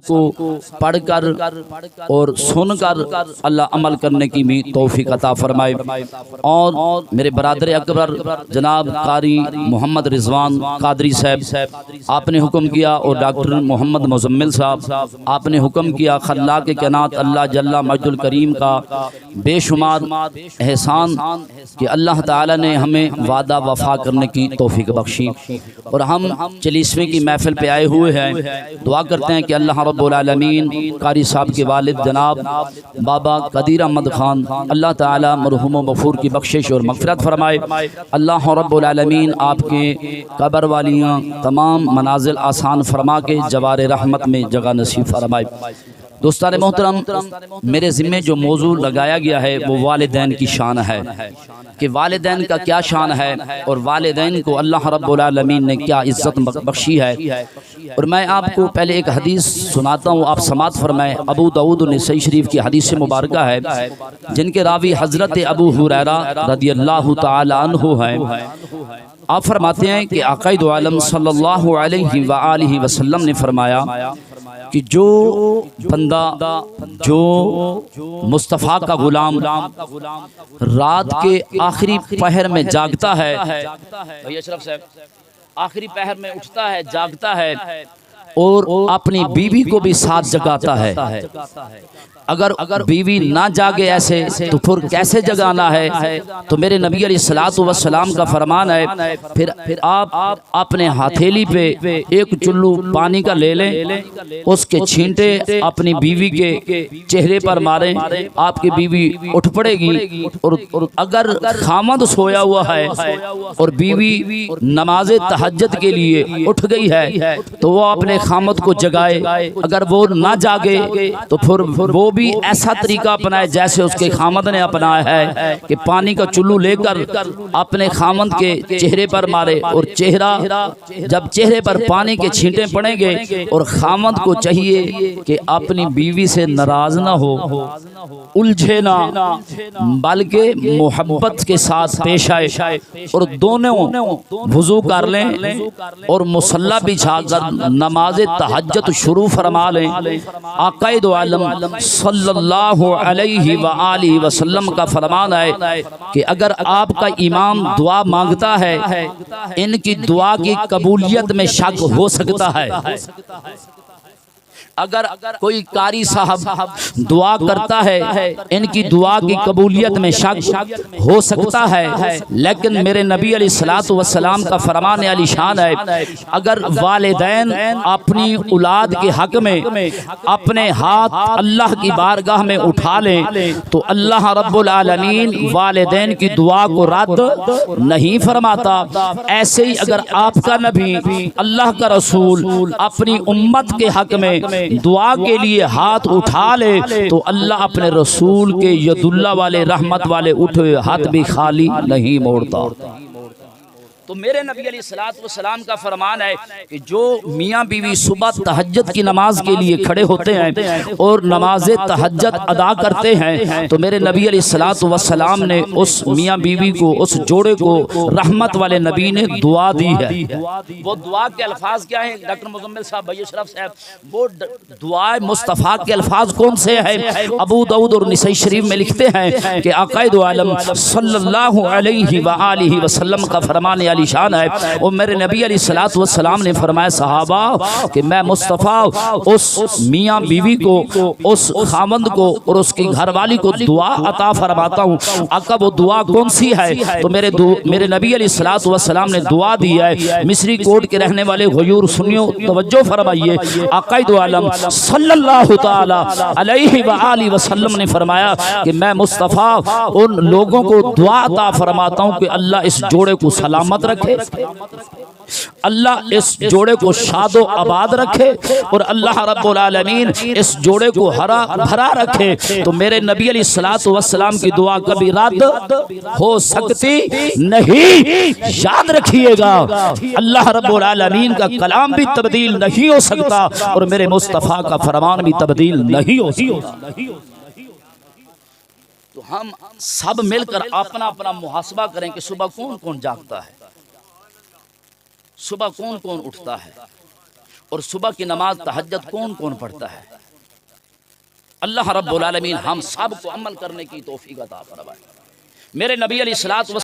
کو پڑھ کر اور سن کر اللہ عمل کرنے کی بھی توفیق عطا فرمائے۔ اور میرے برادر اکبر جناب قاری محمد رضوان قادری صاحب، آپ نے حکم کیا، اور ڈاکٹر محمد مزمل صاحب آپ نے حکم کیا، خلاق کائنات اللہ جل مجد الکریم کا بے شمار احسان کہ اللہ تعالی نے ہمیں وعدہ وفا کرنے کی توفیق بخشی، اور ہم 40ویں کی محفل پہ آئے ہوئے ہیں۔ دعا کرتے ہیں کہ اللہ رب العالمین قاری صاحب کے والد جناب بابا قدیر احمد خان اللہ تعالی مرحوم و مغفور کی بخشش اور مغفرت فرمائے۔ اللہ رب العالمین آپ کے قبر والیاں تمام منازل آسان فرما کے جوار رحمت میں جگہ نصیب فرمائے۔ دوستان محترم، میرے ذمے جو موضوع لگایا گیا ہے وہ والدین کی شان ہے، کہ والدین کا کیا شان ہے اور والدین کو اللہ رب العالمین نے کیا عزت بخشی ہے۔ اور میں آپ کو پہلے ایک حدیث سناتا ہوں، آپ سماعت فرمائیں۔ ابو داؤد نسائی شریف کی حدیث مبارکہ ہے، جن کے راوی حضرت ابو ہریرہ رضی اللہ تعالی عنہ ہیں۔ آپ فرماتے ہیں کہ آقا دو عالم صلی اللہ علیہ وآلہ وسلم نے فرمایا کہ جو بندہ، جو مصطفیٰ کا غلام رات کے آخری پہر میں جاگتا ہے، اشرف صاحب آخری پہر میں اٹھتا ہے، جاگتا ہے اور اپنی بیوی کو بھی ساتھ جگاتا ہے، اگر بیوی نہ جاگے ایسے تو پھر کیسے جگانا ہے؟ تو میرے نبی علیہ الصلوۃ والسلام کا فرمان ہے، پھر آپ اپنے ہتھیلی پہ ایک چلو پانی کا لے لیں، اس کے چھینٹے اپنی بیوی کے چہرے پر ماریں، آپ کی بیوی اٹھ پڑے گی۔ اور اگر خامد سویا ہوا ہے اور بیوی نماز تہجد کے لیے اٹھ گئی ہے تو وہ اپنے خامد کو جگائے، اگر وہ نہ جاگے تو پھر وہ بھی ایسا طریقہ اپنائے جیسے اس کے خامد نے اپنایا ہے، کہ پانی کا چلو لے کر اپنے خامد کے چہرے پر مارے، اور جب چہرے پر پانی کے چھینٹے پڑیں گے، اور خامد کو چاہیے کہ اپنی بیوی سے ناراض نہ ہو، الجھے نہ، بلکہ محبت کے ساتھ پیش آئے، اور دونوں وضو کر لیں اور مصلی بچھا کر نماز تہجد شروع فرما لیں۔ آقا دو عالم صلی اللہ علیہ وآلہ وسلم کا فرمان ہے کہ اگر آپ کا امام دعا مانگتا ہے، ان کی دعا کی قبولیت میں شک ہو سکتا ہے۔ اگر کوئی قاری صاحب دعا کرتا ہے، ان کی دعا کی قبولیت میں شک ہو سکتا ہے، لیکن میرے نبی علیہ الصلوۃ والسلام کا فرمان علی شان ہے، اگر والدین اپنی اولاد کے حق میں اپنے ہاتھ اللہ کی بارگاہ میں اٹھا لیں تو اللہ رب العالمین والدین کی دعا کو رد نہیں فرماتا۔ ایسے ہی اگر آپ کا نبی اللہ کا رسول اپنی امت کے حق میں دعا کے لیے ہاتھ اٹھا لے تو اللہ اپنے رسول کے ید اللہ والے رحمت والے اٹھے ہاتھ بھی خالی نہیں موڑتا۔ تو میرے نبی علیہ الصلوۃ والسلام کا فرمان ہے کہ جو میاں بیوی صبح تہجد کی نماز کے لیے کھڑے ہوتے ہیں اور نماز تہجد ادا کرتے ہیں، تو میرے نبی علیہ الصلوۃ والسلام نے اس میاں بیوی کو، اس جوڑے کو رحمت والے نبی نے دعا دی ہے۔ وہ دعا کے الفاظ کیا ہیں ڈاکٹر مزمل صاحب، بھائی اشرف صاحب؟ وہ دعا مصطفیٰ کے الفاظ کون سے ہیں؟ ابو داؤد اور نسائی شریف میں لکھتے ہیں کہ آقا دو عالم صلی اللہ علیہ وآلہ وسلم کا فرمان علی شان ہے، اور میرے نبی علیہ الصلوۃ والسلام نے فرمایا صحابہ کہ میں مصطفیٰ اس میاں بیوی کو، اس خاوند کو اور اس کی گھر والی کو دعا عطا فرماتا ہوں۔ آقا وہ دعا کون سی ہے؟ تو میرے نبی علیہ الصلوۃ والسلام نے دعا دی ہے۔ مصری کوٹ کے رہنے والے غیور سنیو توجہ فرمائیے، آقا دو عالم صلی اللہ تعالی علیہ وآلہ وسلم نے فرمایا کہ میں مصطفیٰ ان لوگوں کو دعا عطا فرماتا ہوں کہ اللہ اس جوڑے کو سلامت رکھے، اللہ اس جوڑے کو شاد و آباد رکھے، اور اللہ رب العالمین اس جوڑے کو ہرا بھرا رکھے۔ تو میرے نبی علیہ الصلوۃ والسلام کی دعا کبھی رد ہو سکتی نہیں۔ یاد رکھیے گا، اللہ رب العالمین کا کلام بھی تبدیل نہیں ہو سکتا، اور میرے مصطفیٰ کا فرمان بھی تبدیل نہیں ہو سکتا۔ تو ہم سب مل کر اپنا اپنا محاسبہ کریں کہ صبح کون کون جاگتا ہے، صبح کون کون اٹھتا ہے، اور صبح کی نماز تہجد کون کون پڑھتا ہے؟ اللہ رب العالمین ہم سب کو عمل کرنے کی توفیق عطا فرمائے۔ میرے نبی علیہ الصلوۃ